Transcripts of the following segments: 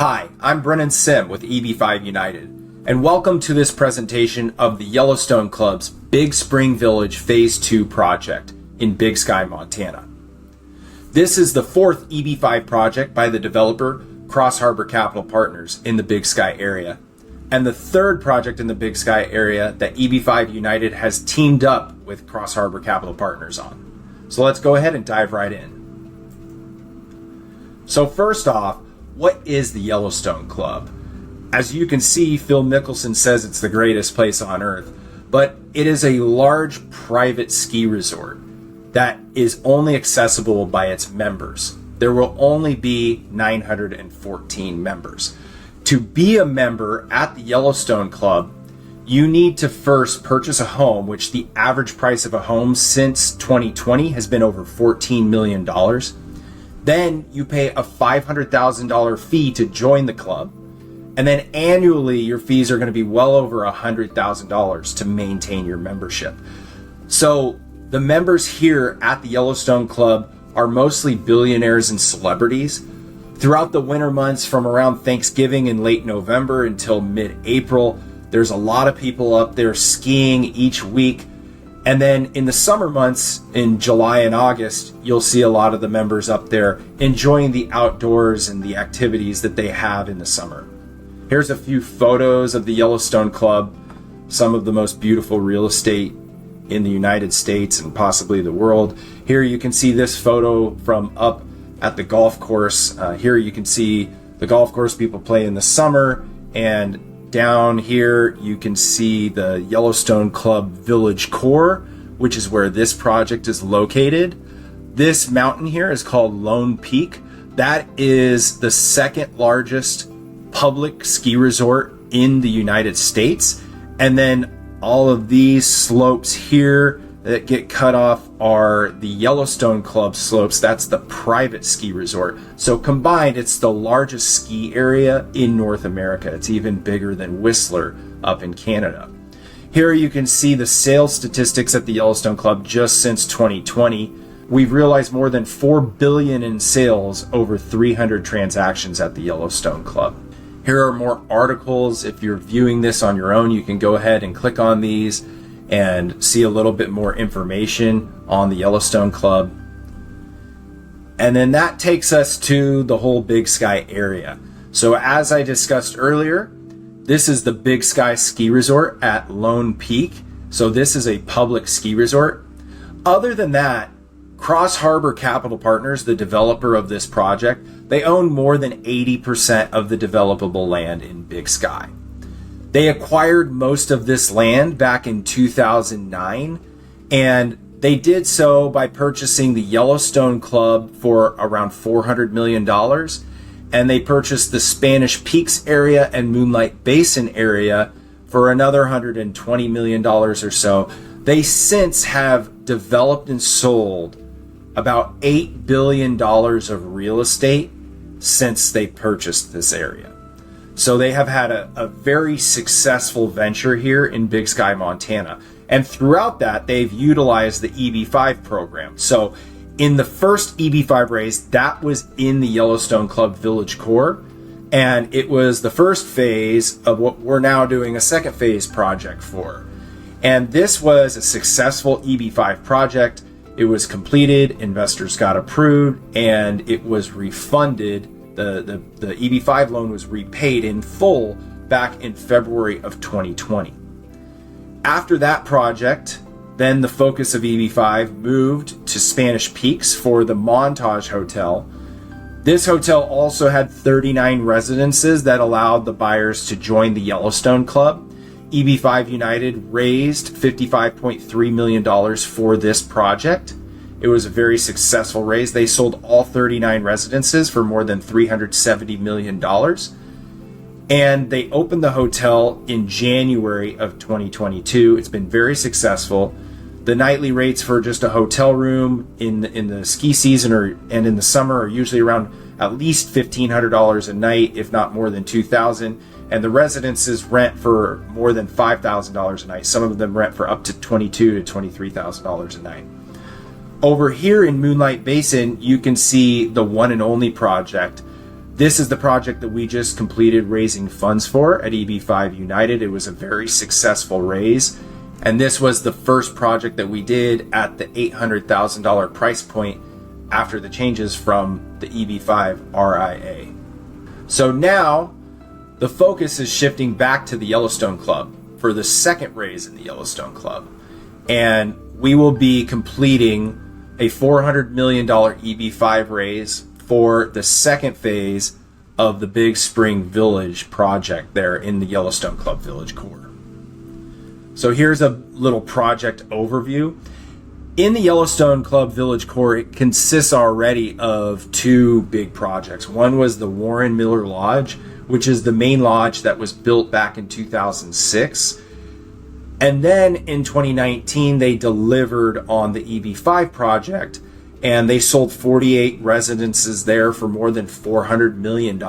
Hi, I'm Brennan Sim with EB5 United, and welcome to this presentation of the Yellowstone Club's Big Spring Village Phase 2 project in Big Sky, Montana. This is the fourth EB5 project by the developer Cross Harbor Capital Partners in the Big Sky area, and the third project in the Big Sky area that EB5 United has teamed up with Cross Harbor Capital Partners on. So let's go ahead and dive right in. So first off, what is the Yellowstone Club? As you can see, Phil Mickelson says it's the greatest place on earth, but it is a large private ski resort that is only accessible by its members. There will only be 914 members. To be a member at the Yellowstone Club, you need to first purchase a home, which the average price of a home since 2020 has been over $14 million. Then you pay a $500,000 fee to join the club. And then annually, your fees are going to be well over $100,000 to maintain your membership. So the members here at the Yellowstone Club are mostly billionaires and celebrities. Throughout the winter months, from around Thanksgiving in late November until mid-April, there's a lot of people up there skiing each week. And then in the summer months, in July and August, you'll see a lot of the members up there enjoying the outdoors and the activities that they have in the summer. Here's a few photos of the Yellowstone Club, some of the most beautiful real estate in the United States and possibly the world. Here you can see this photo from up at the golf course. Here you can see the golf course people play in the summer, and down here you can see the Yellowstone Club Village Core, which is where this project is located. This mountain here is called Lone Peak. That is the second largest public ski resort in the United States. And then all of these slopes here that get cut off are the Yellowstone Club slopes. That's the private ski resort. So combined, it's the largest ski area in North America. It's even bigger than Whistler up in Canada. Here you can see the sales statistics at the Yellowstone Club just since 2020. We've realized more than $4 billion in sales over 300 transactions at the Yellowstone Club. Here are more articles. If you're viewing this on your own, you can go ahead and click on these and see a little bit more information on the Yellowstone Club. And then that takes us to the whole Big Sky area. So as I discussed earlier, this is the Big Sky Ski Resort at Lone Peak. So this is a public ski resort. Other than that, Cross Harbor Capital Partners, the developer of this project, they own more than 80% of the developable land in Big Sky. They acquired most of this land back in 2009, and they did so by purchasing the Yellowstone Club for around $400 million, and they purchased the Spanish Peaks area and Moonlight Basin area for another $120 million or so. They since have developed and sold about $8 billion of real estate since they purchased this area. So they have had a very successful venture here in Big Sky, Montana. And throughout that, they've utilized the EB5 program. So in the first EB5 raise, that was in the Yellowstone Club Village Core. And it was the first phase of what we're now doing a second phase project for. And this was a successful EB5 project. It was completed, investors got approved, and it was refunded. The EB5 loan was repaid in full back in February of 2020. After that project, then the focus of EB5 moved to Spanish Peaks for the Montage Hotel. This hotel also had 39 residences that allowed the buyers to join the Yellowstone Club. EB5 United raised $55.3 million for this project. It was a very successful raise. They sold all 39 residences for more than $370 million. And they opened the hotel in January of 2022. It's been very successful. The nightly rates for just a hotel room in the ski season and in the summer are usually around at least $1,500 a night, if not more than $2,000. And the residences rent for more than $5,000 a night. Some of them rent for up to $22,000 to $23,000 a night. Over here in Moonlight Basin, you can see the one and only project. This is the project that we just completed raising funds for at EB5 United. It was a very successful raise. And this was the first project that we did at the $800,000 price point after the changes from the EB5 RIA. So now the focus is shifting back to the Yellowstone Club for the second raise in the Yellowstone Club. And we will be completing a $400 million EB5 raise for the second phase of the Big Spring Village project there in the Yellowstone Club Village core. So here's a little project overview. In the Yellowstone Club Village core, it consists already of two big projects. One was the Warren Miller Lodge, which is the main lodge that was built back in 2006. And then in 2019, they delivered on the EB5 project, and they sold 48 residences there for more than $400 million.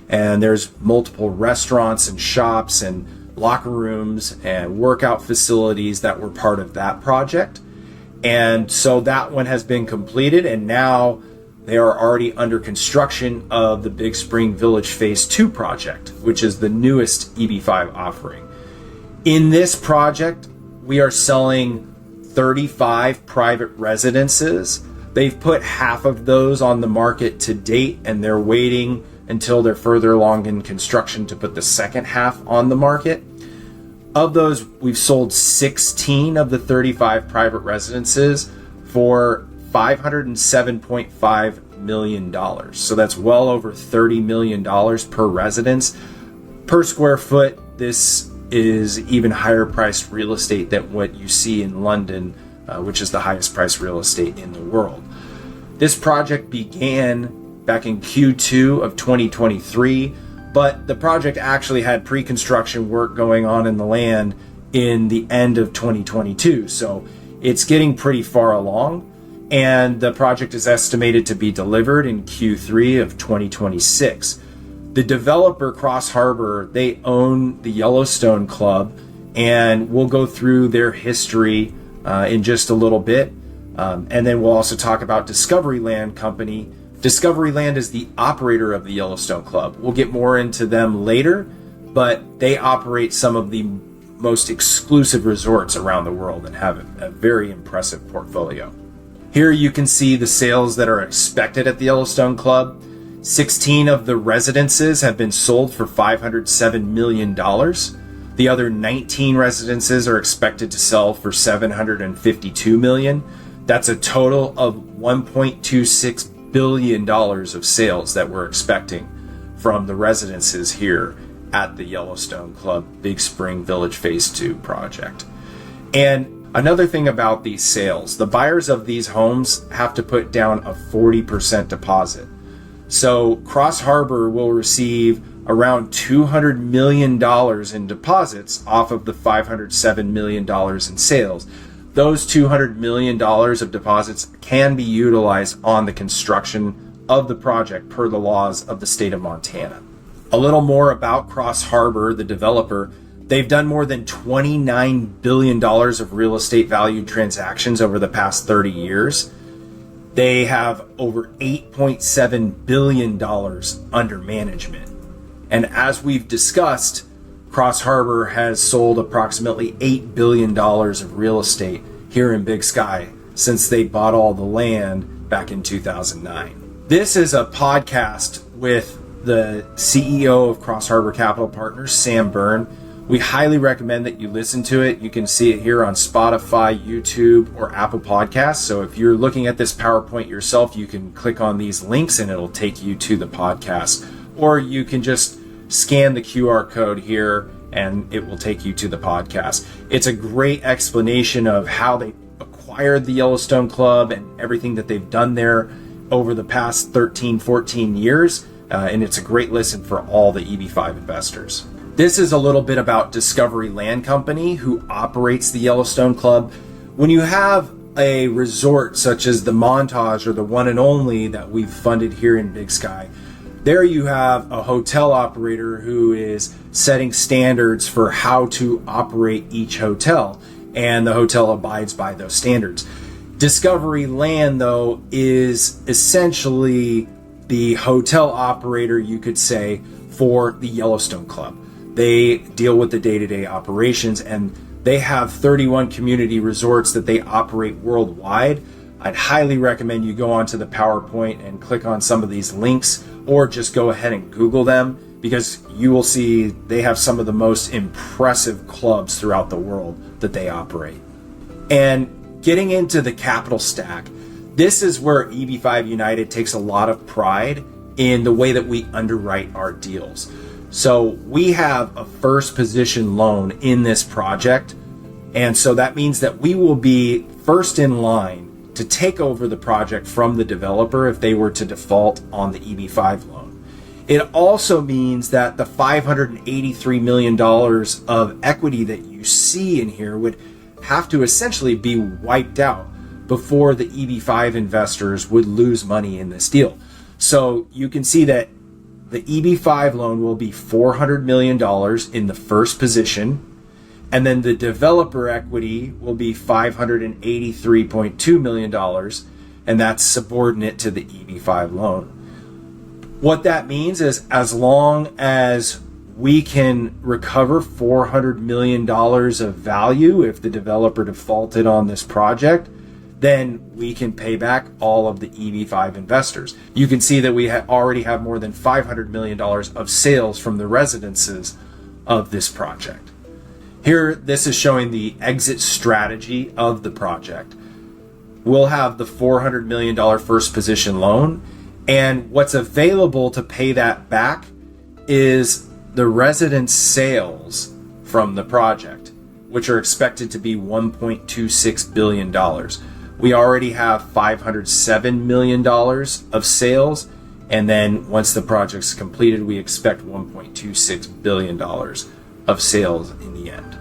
And there's multiple restaurants and shops and locker rooms and workout facilities that were part of that project. And so that one has been completed, and now they are already under construction of the Big Spring Village Phase 2 project, which is the newest EB5 offering. In this project, we are selling 35 private residences. They've put half of those on the market to date, and they're waiting until they're further along in construction to put the second half on the market. Of those, we've sold 16 of the 35 private residences for $507.5 million. So that's well over $30 million per residence. Per square foot, this is even higher priced real estate than what you see in London, which is the highest priced real estate in the world. This project began back in Q2 of 2023, but the project actually had pre-construction work going on in the land in the end of 2022. So it's getting pretty far along, and the project is estimated to be delivered in Q3 of 2026. The developer, Cross Harbor, they own the Yellowstone Club, and we'll go through their history in just a little bit. And then we'll also talk about Discovery Land Company. Discovery Land is the operator of the Yellowstone Club. We'll get more into them later, but they operate some of the most exclusive resorts around the world and have a very impressive portfolio. Here you can see the sales that are expected at the Yellowstone Club. 16 of the residences have been sold for $507 million. The other 19 residences are expected to sell for $752 million. That's a total of $1.26 billion of sales that we're expecting from the residences here at the Yellowstone Club Big Spring Village Phase 2 project. And another thing about these sales, the buyers of these homes have to put down a 40% deposit. So Cross Harbor will receive around $200 million in deposits off of the $507 million in sales. Those $200 million of deposits can be utilized on the construction of the project per the laws of the state of Montana. A little more about Cross Harbor, the developer. They've done more than $29 billion of real estate valued transactions over the past 30 years. They have over $8.7 billion under management. And as we've discussed, Cross Harbor has sold approximately $8 billion of real estate here in Big Sky since they bought all the land back in 2009. This is a podcast with the CEO of Cross Harbor Capital Partners, Sam Byrne. We highly recommend that you listen to it. You can see it here on Spotify, YouTube, or Apple Podcasts. So if you're looking at this PowerPoint yourself, you can click on these links and it'll take you to the podcast. Or you can just scan the QR code here and it will take you to the podcast. It's a great explanation of how they acquired the Yellowstone Club and everything that they've done there over the past 13, 14 years. And it's a great listen for all the EB5 investors. This is a little bit about Discovery Land Company, who operates the Yellowstone Club. When you have a resort such as the Montage or the One and Only that we've funded here in Big Sky, there you have a hotel operator who is setting standards for how to operate each hotel, and the hotel abides by those standards. Discovery Land, though, is essentially the hotel operator, you could say, for the Yellowstone Club. They deal with the day-to-day operations, and they have 31 community resorts that they operate worldwide. I'd highly recommend you go onto the PowerPoint and click on some of these links, or just go ahead and Google them, because you will see they have some of the most impressive clubs throughout the world that they operate. And getting into the capital stack, this is where EB5 United takes a lot of pride in the way that we underwrite our deals. So we have a first position loan in this project, and so that means that we will be first in line to take over the project from the developer if they were to default on the EB5 loan. It also means that the $583 million of equity that you see in here would have to essentially be wiped out before the EB5 investors would lose money in this deal. So you can see that the EB5 loan will be $400 million in the first position, and then the developer equity will be $583.2 million, and that's subordinate to the EB5 loan. What that means is, as long as we can recover $400 million of value if the developer defaulted on this project, then we can pay back all of the EB5 investors. You can see that we already have more than $500 million of sales from the residences of this project. Here, this is showing the exit strategy of the project. We'll have the $400 million first position loan, and what's available to pay that back is the residence sales from the project, which are expected to be $1.26 billion. We already have $507 million of sales, and then once the project's completed, we expect $1.26 billion of sales in the end.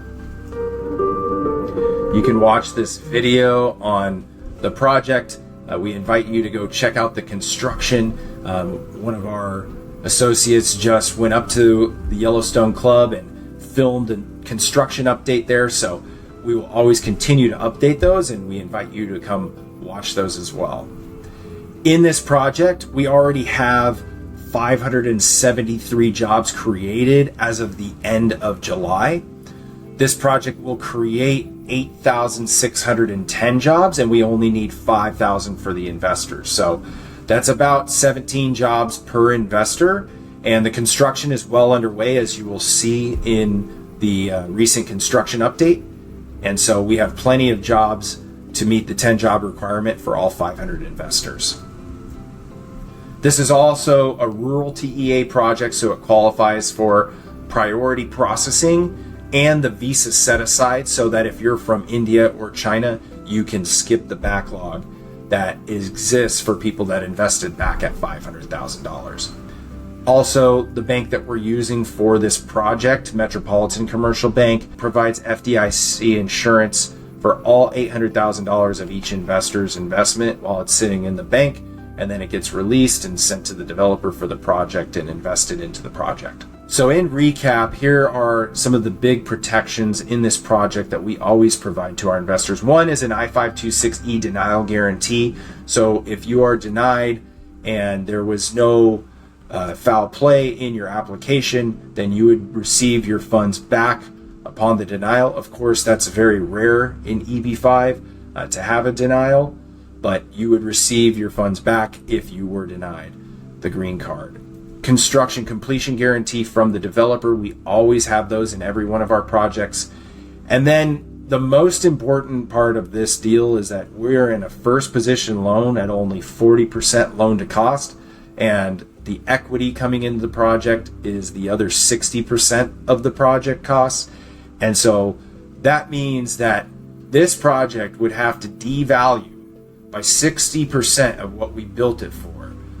You can watch this video on the project. We invite you to go check out the construction. One of our associates just went up to the Yellowstone Club and filmed a construction update there, so we will always continue to update those, and we invite you to come watch those as well. In this project, we already have 573 jobs created as of the end of July. This project will create 8,610 jobs, and we only need 5,000 for the investors. So that's about 17 jobs per investor, and the construction is well underway, as you will see in the recent construction update. And so we have plenty of jobs to meet the 10 job requirement for all 500 investors. This is also a rural TEA project, so it qualifies for priority processing and the visa set aside, so that if you're from India or China, you can skip the backlog that exists for people that invested back at $500,000. Also, the bank that we're using for this project, Metropolitan Commercial Bank, provides FDIC insurance for all $800,000 of each investor's investment while it's sitting in the bank, and then it gets released and sent to the developer for the project and invested into the project. So in recap, here are some of the big protections in this project that we always provide to our investors. One is an I-526E denial guarantee. So if you are denied and there was no foul play in your application, then you would receive your funds back upon the denial. Of course, that's very rare in EB5 to have a denial, but you would receive your funds back if you were denied the green card. Construction completion guarantee from the developer. We always have those in every one of our projects. And then the most important part of this deal is that we're in a first position loan at only 40% loan to cost, and the equity coming into the project is the other 60% of the project costs. And so that means that this project would have to devalue by 60% of what we built it for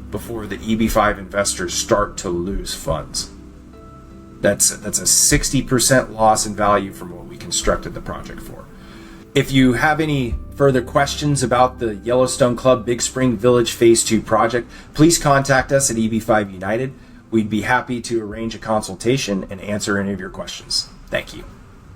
before the EB5 investors start to lose funds. That's a 60% loss in value from what we constructed the project for. If you have any further questions about the Yellowstone Club Big Spring Village Phase 2 project, please contact us at EB5 United. We'd be happy to arrange a consultation and answer any of your questions. Thank you.